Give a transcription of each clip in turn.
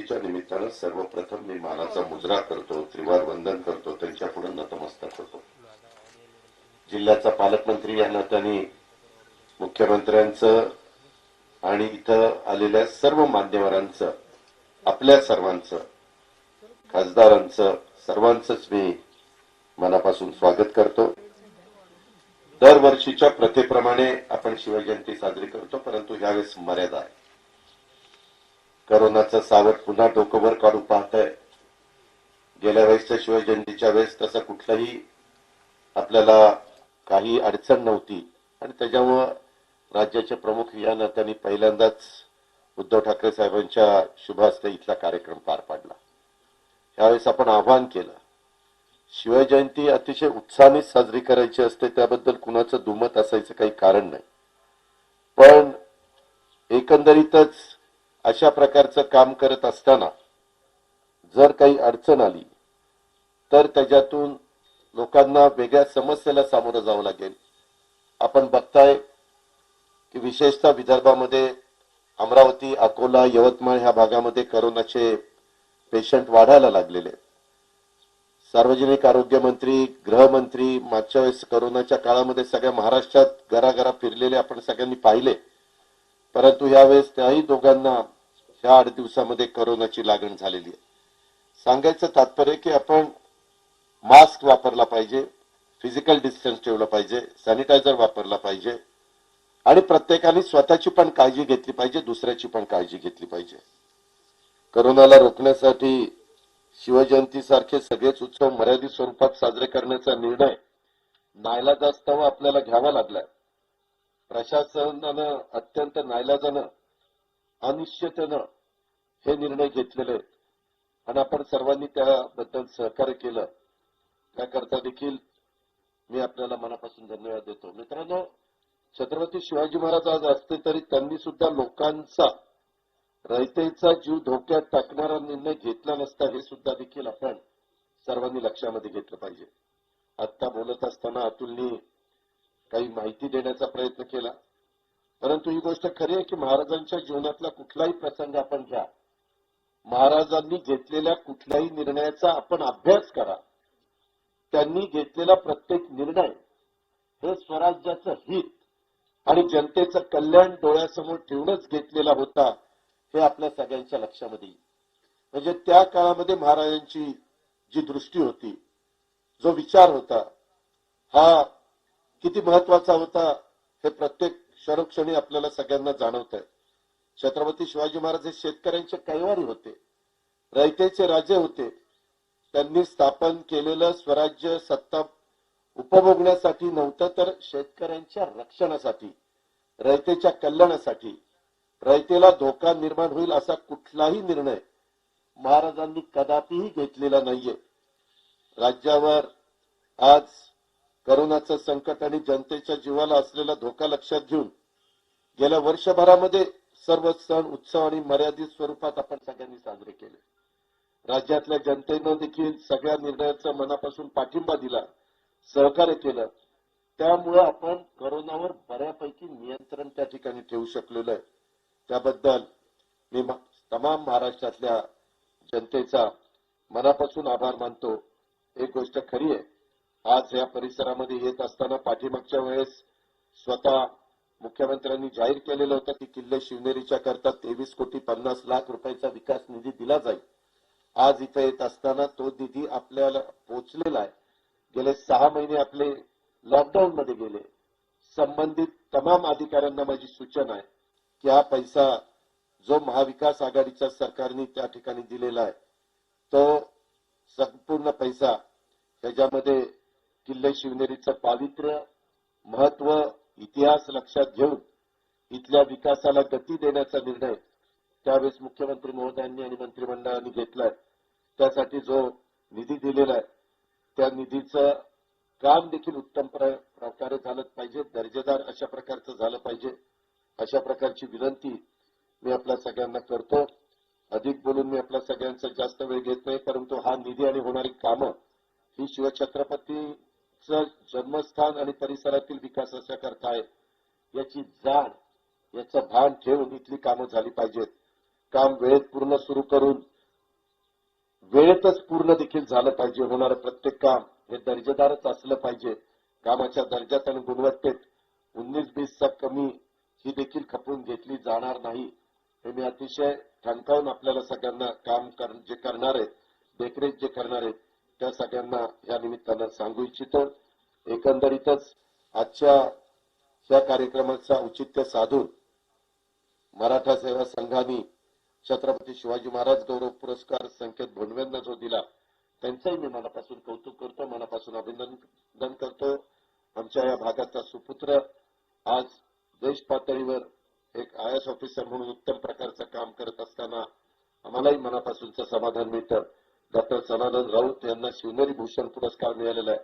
शिवजयंतीच्या निमित्तानं सर्वप्रथम मी मानाचा मुजरा करतो, त्रिवार वंदन करतो, त्यांच्या पुढे नतमस्तक होतो. जिल्ह्याचा पालकमंत्री या नात्याने मुख्यमंत्र्यांचं आणि इथं आलेल्या सर्व मान्यवरांचं, आपल्या सर्वांचं, खासदारांचं, सर्वांचंच मी मनापासून स्वागत करतो. दरवर्षीच्या प्रथेप्रमाणे आपण शिवजयंती साजरी करतो, परंतु यावेळेस मर्यादा आहे. करोनाचं सावट पुन्हा डोकं वर काढू पाहत आहे. गेल्या वेळेसच्या शिवजयंतीच्या वेळेस तसं कुठलंही आपल्याला काही अडचण नव्हती आणि त्याच्यामुळं राज्याचे प्रमुख या नात्याने पहिल्यांदाच उद्धव ठाकरे साहेबांच्या शुभ हस्ते इथला कार्यक्रम पार पाडला. यावेळेस आपण आवाहन केलं, शिवजयंती अतिशय उत्साहाने साजरी करायची असते, त्याबद्दल कुणाचं दुमत असायचं काही कारण नाही. पण एकंदरीतच अशा प्रकारचं काम करत असताना जर काही अडचण आली तर त्याच्यातून लोकांना वेगळ्या समस्येला सामोरं जावं लागेल. आपण बघताय की विशेषतः विदर्भामध्ये अमरावती, अकोला, यवतमाळ ह्या भागामध्ये करोनाचे पेशंट वाढायला लागलेले. सार्वजनिक आरोग्य मंत्री, गृहमंत्री मागच्या वेळेस करोनाच्या काळामध्ये सगळ्या महाराष्ट्रात घराघरा फिरलेले आपण सगळ्यांनी पाहिले. परंतु यावेळेस त्याही दोघांना ह्या 8 दिवसामध्ये करोनाची लागण झालेली आहे. सांगायचं तात्पर्य की आपण मास्क वापरला पाहिजे, फिजिकल डिस्टन्स ठेवलं पाहिजे, सॅनिटायझर वापरला पाहिजे आणि प्रत्येकाने स्वतःची पण काळजी घेतली पाहिजे, दुसऱ्याची पण काळजी घेतली पाहिजे. करोनाला रोखण्यासाठी शिवजयंतीसारखे सगळेच उत्सव मर्यादित स्वरूपात साजरे करण्याचा निर्णय नाईलाजास्तव आपल्याला घ्यावा लागलाय. प्रशासनानं अत्यंत नाईलाजानं, अनिश्चिततेनं हे निर्णय घेतलेले आहेत आणि आपण सर्वांनी त्याबद्दल सहकार्य केलं, त्याकरता देखील मी आपल्याला मनापासून धन्यवाद देतो. मित्रांनो, छत्रपती शिवाजी महाराज आज असते तरी त्यांनी सुद्धा लोकांचा, रयतेचा जीव धोक्यात टाकणारा निर्णय घेतला नसता, हे सुद्धा देखील आपण सर्वांनी लक्षामध्ये घेतलं पाहिजे. आता बोलत असताना अतुलनी काही माहिती देण्याचा प्रयत्न केला, परंतु ही गोष्ट खरी आहे की महाराजांच्या जीवनातला कुठलाही प्रसंग आपण घ्या, महाराजांनी घेतलेल्या कुठल्याही निर्णयाचा आपण अभ्यास करा. त्यांनी घेतलेला प्रत्येक निर्णय हे स्वराज्याचं हित आणि जनतेचं कल्याण डोळ्यासमोर ठेवूनच घेतलेला होता, हे आपल्या सगळ्यांच्या लक्षामध्ये येईल. म्हणजे त्या काळामध्ये महाराजांची जी दृष्टी होती, जो विचार होता, हा किती महत्वाचा होता हे प्रत्येक क्षणोक्षणी आपल्याला सगळ्यांना जाणवत आहे. छत्रपती शिवाजी महाराज हे शेतकऱ्यांचे कैवारी होते, रयतेचे राजे होते. त्यांनी स्थापन केलेलं स्वराज्य सत्ता उपभोगण्यासाठी नव्हतं, तर शेतकऱ्यांच्या रक्षणासाठी, रयतेच्या कल्याणासाठी. रयतेला धोका निर्माण होईल असा कुठलाही निर्णय महाराजांनी कदापिही घेतलेला नाहीये. राज्यावर आज करोनाचं संकट आणि जनतेच्या जीवाला असलेला धोका लक्षात घेऊन गेल्या वर्षभरामध्ये सर्व सण उत्सव आणि मर्यादित स्वरूपात आपण सगळ्यांनी साजरे केले. राज्यातल्या जनतेनं देखील सगळ्या निर्णयाचा मनापासून पाठिंबा दिला, सहकार्य केलं. त्यामुळे आपण करोनावर बऱ्यापैकी नियंत्रण त्या ठिकाणी ठेवू शकलेलो आहे. त्याबद्दल मी तमाम महाराष्ट्रातल्या जनतेचा मनापासून आभार मानतो. एक गोष्ट खरी आहे, आज या परिसरामध्ये येत असताना पाठीमागच्या वेळेस स्वतः मुख्यमंत्र्यांनी जाहीर केलेलं होतं की किल्ले शिवनेरीच्या करता 23,50,00,000 रुपयाचा विकास निधी दिला जाईल. आज इथे येत असताना तो निधी आपल्याला पोहोचलेला आहे. गेले 6 महिने आपले लॉकडाऊन मध्ये गेले. संबंधित तमाम अधिकाऱ्यांना माझी सूचना आहे की हा पैसा जो महाविकास आघाडीच्या सरकारने त्या ठिकाणी दिलेला आहे, तो संपूर्ण पैसा त्याच्यामध्ये किल्ले शिवनेरीचं पावित्र्य, महत्व, इतिहास लक्षात घेऊन इथल्या विकासाला गती देण्याचा निर्णय त्यावेळेस मुख्यमंत्री महोदयांनी आणि मंत्रिमंडळाने घेतलाय. त्यासाठी जो निधी दिलेला आहे त्या निधीचं काम देखील उत्तम प्रकारे झालं पाहिजे, दर्जेदार अशा प्रकारचं झालं पाहिजे, अशा प्रकारची विनंती मी आपल्या सगळ्यांना करतो. अधिक बोलून मी आपल्या सगळ्यांचा जास्त वेळ घेत नाही, परंतु हा निधी आणि होणारी कामं ही शिवछत्रपतीचं जन्मस्थान आणि परिसरातील विकासाच्या करता आहे, याची जाण, याचं भान ठेवून इथली कामं झाली पाहिजेत. काम वेळेत पूर्ण सुरू करून वेळेतच पूर्ण देखील झालं पाहिजे. होणारं प्रत्येक काम हे दर्जेदारच असलं पाहिजे. कामाच्या दर्जात आणि गुणवत्तेत 19-20चा कमी ही देखील खपवून घेतली जाणार नाही. हे मी अतिशय ठणकावून आपल्याला सगळ्यांना जे करणार आहेत, देखरेख जे करणार आहेत, त्या सगळ्यांना या निमित्तानं सांगू इच्छितो. एकंदरीतच आजच्या या कार्यक्रमाचं औचित्य साधून मराठा सेवा संघाने छत्रपती शिवाजी महाराज गौरव पुरस्कार संकेत भोंडवेंना जो दिला, त्यांचंही मी मनापासून कौतुक करतो, मनापासून अभिनंदन करतो. आमच्या या भागाचा सुपुत्र आज देश पातळीवर एक IAS ऑफिसर म्हणून उत्तम प्रकारचं काम करत असताना आम्हालाही मनापासूनचं समाधान मिळतं. डॉक्टर सनातन राऊत यांना शिवनेरी भूषण पुरस्कार मिळालेला आहे,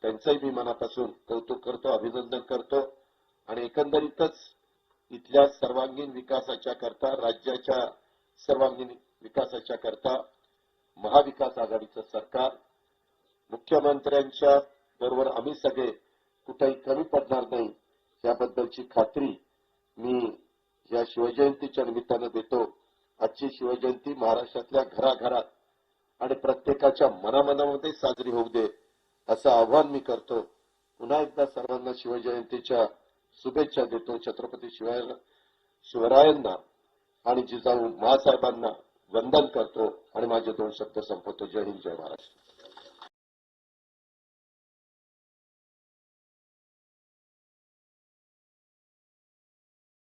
त्यांचंही मी मनापासून कौतुक करतो, अभिनंदन करतो. आणि एकंदरीतच इथल्या सर्वांगीण विकासाच्या करता, राज्याच्या सर्वांगीण विकासाच्या करता महाविकास आघाडीचं सरकार, मुख्यमंत्र्यांच्या बरोबर आम्ही सगळे कुठेही कमी पडणार नाही याबद्दलची खात्री मी या शिवजयंतीच्या निमित्तानं देतो. आजची शिवजयंती महाराष्ट्रातल्या घराघरात आणि प्रत्येकाच्या मनामनामध्ये साजरी होऊ दे असं आवाहन मी करतो. पुन्हा एकदा सर्वांना शिवजयंतीच्या शुभेच्छा देतो. छत्रपती शिवरायांना आणि जिजाऊ माँसाहेबांना वंदन करतो आणि माझे 2 शब्द संपवतो. जय हिंद, जय महाराष्ट्र.